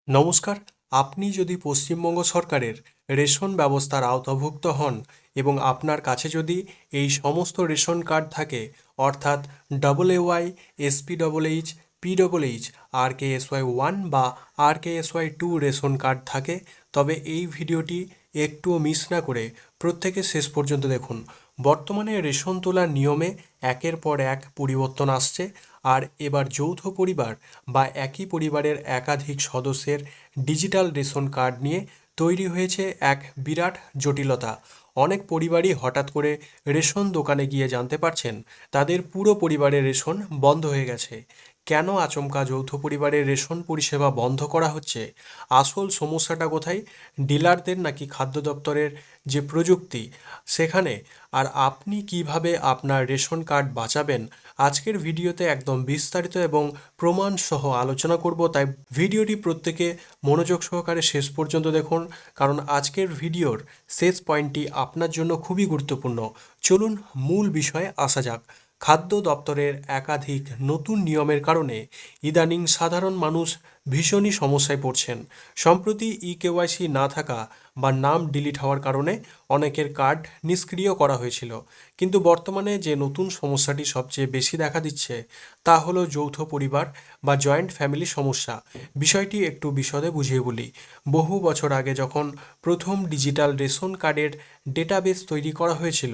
নমস্কার। আপনি যদি পশ্চিমবঙ্গ সরকারের রেশন ব্যবস্থার আওতাভুক্ত হন এবং আপনার কাছে যদি এই সমস্ত রেশন কার্ড থাকে, অর্থাৎ AA, SPEECH, PEECH, RKSY 1 বা RKSY 2 রেশন কার্ড থাকে, তবে এই ভিডিওটি একটুও মিস না করে প্রত্যেকে শেষ পর্যন্ত দেখুন। বর্তমানে রেশন তোলার নিয়মে একের পর এক পরিবর্তন আসছে, আর এবার যৌথ পরিবার বা একই পরিবারের একাধিক সদস্যের ডিজিটাল রেশন কার্ড নিয়ে তৈরি হয়েছে এক বিরাট জটিলতা। অনেক পরিবারই হঠাৎ করে রেশন দোকানে গিয়ে জানতে পারছেন তাদের পুরো পরিবারের রেশন বন্ধ হয়ে গেছে। কেন আচমকা যৌথ পরিবারের রেশন পরিষেবা বন্ধ করা হচ্ছে? আসল সমস্যাটা কোথায়? ডিলারদের নাকি খাদ্য দপ্তরের যে প্রযুক্তি সেখানে? আর আপনি কিভাবে আপনার রেশন কার্ড বাঁচাবেন, আজকের ভিডিওতে একদম বিস্তারিত এবং প্রমাণ সহ আলোচনা করব। তাই ভিডিওটি প্রত্যেকে মনোযোগ সহকারে শেষ পর্যন্ত দেখুন, কারণ আজকের ভিডিওর শেষ পয়েন্টটি আপনার জন্য খুবই গুরুত্বপূর্ণ। চলুন মূল বিষয়ে আসা যাক। খাদ্য দপ্তরের একাধিক নতুন নিয়মের কারণে ইদানিং সাধারণ মানুষ ভীষণই সমস্যায় পড়ছেন। সম্প্রতি কেওয়াইসি না থাকা বা নাম ডিলিট হওয়ার কারণে অনেকের কার্ড নিষ্ক্রিয় করা হয়েছিল। কিন্তু বর্তমানে যে নতুন সমস্যাটি সবচেয়ে বেশি দেখা দিচ্ছে তা হলো যৌথ পরিবার বা জয়েন্ট ফ্যামিলি সমস্যা। বিষয়টি একটু বিশদে বুঝিয়ে বলি। বহু বছর আগে যখন প্রথম ডিজিটাল রেশন কার্ডের ডেটাবেস তৈরি করা হয়েছিল,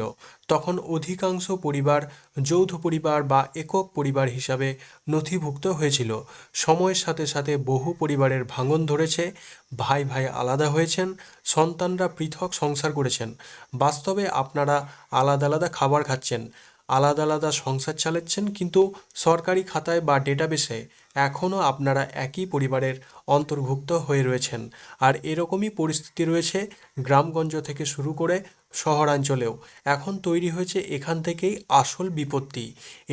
তখন অধিকাংশ পরিবার যৌথ পরিবার বা একক পরিবার হিসাবে নথিভুক্ত হয়েছিল। সময়ের সাথে সাথে বহু পরিবারের ভাঙন ধরেছে, ভাই ভাই আলাদা হয়েছেন, সন্তানরা পৃথক সংসার করেছেন। বাস্তবে আপনারা আলাদা আলাদা খাবার খাচ্ছেন, আলাদা আলাদা সংসার চালাচ্ছেন, কিন্তু সরকারি খাতায় বা ডেটাবেসে এখনও আপনারা একই পরিবারের অন্তর্ভুক্ত হয়ে রয়েছেন। আর এরকমই পরিস্থিতি রয়েছে গ্রামগঞ্জ থেকে শুরু করে শহরাঞ্চলেও। এখন তৈরি হয়েছে এখান থেকেই আসল বিপত্তি।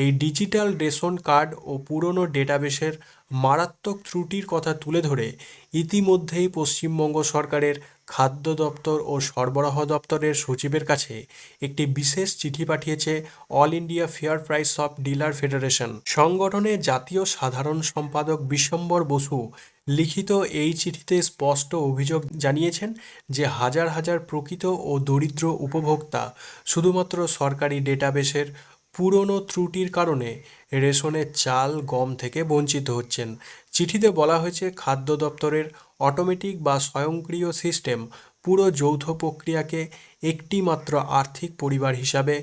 এই ডিজিটাল রেশন কার্ড ও পুরনো ডেটাবেসের মারাত্মক ত্রুটির কথা তুলে ধরে ইতিমধ্যেই পশ্চিমবঙ্গ সরকারের খাদ্য দপ্তর ও সরবরাহ দপ্তরের সচিবের কাছে একটি বিশেষ চিঠি পাঠিয়েছে all India fair price of dealer federation. সংগঠনের জাতীয় সাধারণ সম্পাদক বিশ্বম্বর বসু লিখিত এই চিঠিতে স্পষ্ট অভিযোগ জানিয়েছেন যে হাজার হাজার প্রকৃত ও দরিদ্র উপভোক্তা শুধুমাত্র সরকারি ডেটাবেসের পুরনো ত্রুটির কারণে রেশনের চাল গম থেকে বঞ্চিত হচ্ছেন। চিঠিতে বলা হয়েছে খাদ্য দপ্তরের অটোমেটিক বা স্বয়ংক্রিয় সিস্টেম পুরো যৌথ প্রক্রিয়াকে একটি মাত্র আর্থিক পরিবার হিসাবে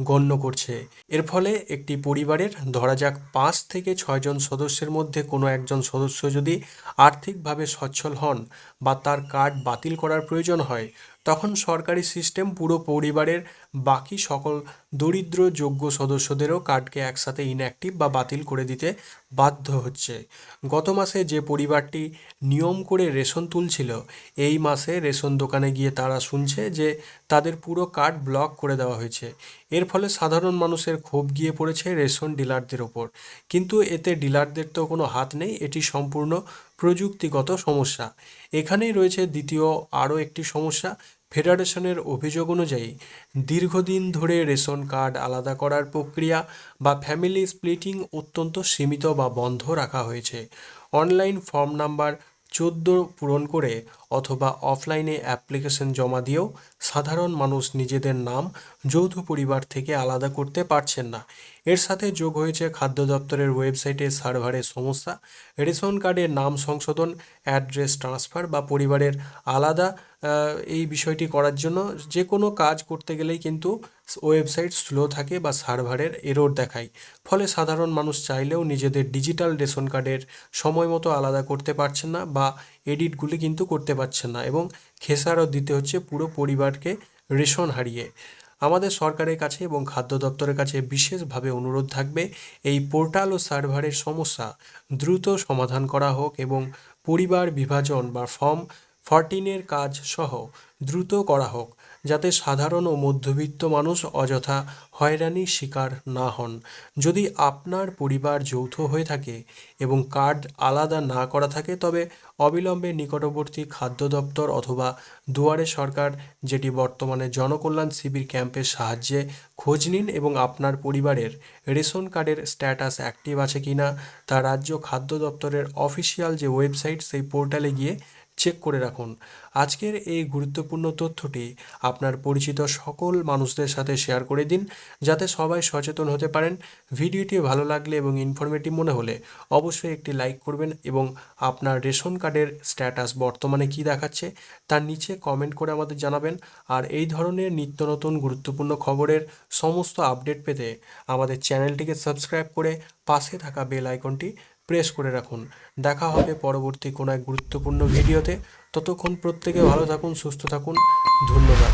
গণ্য করছে। এর ফলে একটি পরিবারের ধরা যাক 5 থেকে 6 জন সদস্যের মধ্যে কোনো একজন সদস্য যদি আর্থিকভাবে সচ্ছল হন বা তার কার্ড বাতিল করার প্রয়োজন হয়, তখন সরকারি সিস্টেম পুরো পরিবারের বাকি সকল দরিদ্র যোগ্য সদস্যদেরও কার্ডকে একসাথে ইনঅ্যাক্টিভ বা বাতিল করে দিতে বাধ্য হচ্ছে। গত মাসে যে পরিবারটি নিয়ম করে রেশন তুলছিল, এই মাসে রেশন দোকানে গিয়ে তারা শুনছে যে তাদের পুরো কার্ড ব্লক করে দেওয়া হয়েছে। এর ফলে সাধারণ মানুষের ক্ষোভ গিয়ে পড়েছে রেশন ডিলারদের ওপর। কিন্তু এতে ডিলারদের তো কোনো হাত নেই, এটি সম্পূর্ণ প্রযুক্তিগত সমস্যা। এখানেই রয়েছে দ্বিতীয় আরও একটি সমস্যা। ফেডারেশনের অভিযোগ অনুযায়ী দীর্ঘদিন ধরে রেশন কার্ড আলাদা করার প্রক্রিয়া বা ফ্যামিলি স্প্লিটিং অত্যন্ত সীমিত বা বন্ধ রাখা হয়েছে। অনলাইন ফর্ম নাম্বার 14 পূরণ করে অথবা অফলাইনে অ্যাপ্লিকেশন জমা দিয়েও সাধারণ মানুষ নিজেদের নাম যৌথ পরিবার থেকে আলাদা করতে পারছেন না। এর সাথে যোগ হয়েছে খাদ্য দপ্তরের ওয়েবসাইটে সার্ভারের সমস্যা। রেশন কার্ডের নাম সংশোধন, অ্যাড্রেস ট্রান্সফার বা পরিবারের আলাদা এই বিষয়টি করার জন্য যে কোনো কাজ করতে গেলেই কিন্তু ওয়েবসাইট স্লো থাকে বা সার্ভারের এরর দেখায়। ফলে সাধারণ মানুষ চাইলেও নিজেদের ডিজিটাল রেশন কার্ডের সময় মতো আলাদা করতে পারছেন না বা এডিটগুলি কিন্তু করতে পারছেন না, এবং খেসারত দিতে হচ্ছে পুরো পরিবারকে রেশন হারিয়ে। আমাদের সরকারের কাছে এবং খাদ্য দপ্তরের কাছে বিশেষভাবে অনুরোধ থাকবে, এই পোর্টাল ও সার্ভারের সমস্যা দ্রুত সমাধান করা হোক এবং পরিবার বিভাজন বা ফর্ম 14 কাজ সহ দ্রুত করা হোক, যাতে সাধারণ ও মধ্যবিত্ত মানুষ অযথা হয়রানির শিকার না হন। যদি আপনার পরিবার যৌথ হয়ে থাকে এবং কার্ড আলাদা না করা থাকে, তবে অবিলম্বে নিকটবর্তী খাদ্য দপ্তর অথবা দুয়ারে সরকার, যেটি বর্তমানে জনকল্যাণ শিবির ক্যাম্পের সাহায্যে খোঁজ নিন এবং আপনার পরিবারের রেশন কার্ডের স্ট্যাটাস অ্যাক্টিভ আছে কিনা তা রাজ্য খাদ্য দপ্তরের অফিসিয়াল যে ওয়েবসাইট সেই পোর্টালে গিয়ে চেক করে রাখুন। আজকের এই গুরুত্বপূর্ণ তথ্যটি আপনার পরিচিত সকল মানুষদের সাথে শেয়ার করে দিন, যাতে সবাই সচেতন হতে পারেন। ভিডিওটি ভালো লাগলে এবং ইনফরমেটিভ মনে হলে অবশ্যই একটি লাইক করবেন এবং আপনার রেশন কার্ডের স্ট্যাটাস বর্তমানে কী দেখাচ্ছে তার নিচে কমেন্ট করে আমাদের জানাবেন। আর এই ধরনের নিত্য নতুন গুরুত্বপূর্ণ খবরের সমস্ত আপডেট পেতে আমাদের চ্যানেলটিকে সাবস্ক্রাইব করে পাশে থাকা বেল আইকনটি প্রেস করে রাখুন। দেখা হবে পরবর্তী কোনো এক গুরুত্বপূর্ণ ভিডিওতে। ততক্ষণ প্রত্যেকে ভালো থাকুন, সুস্থ থাকুন। ধন্যবাদ।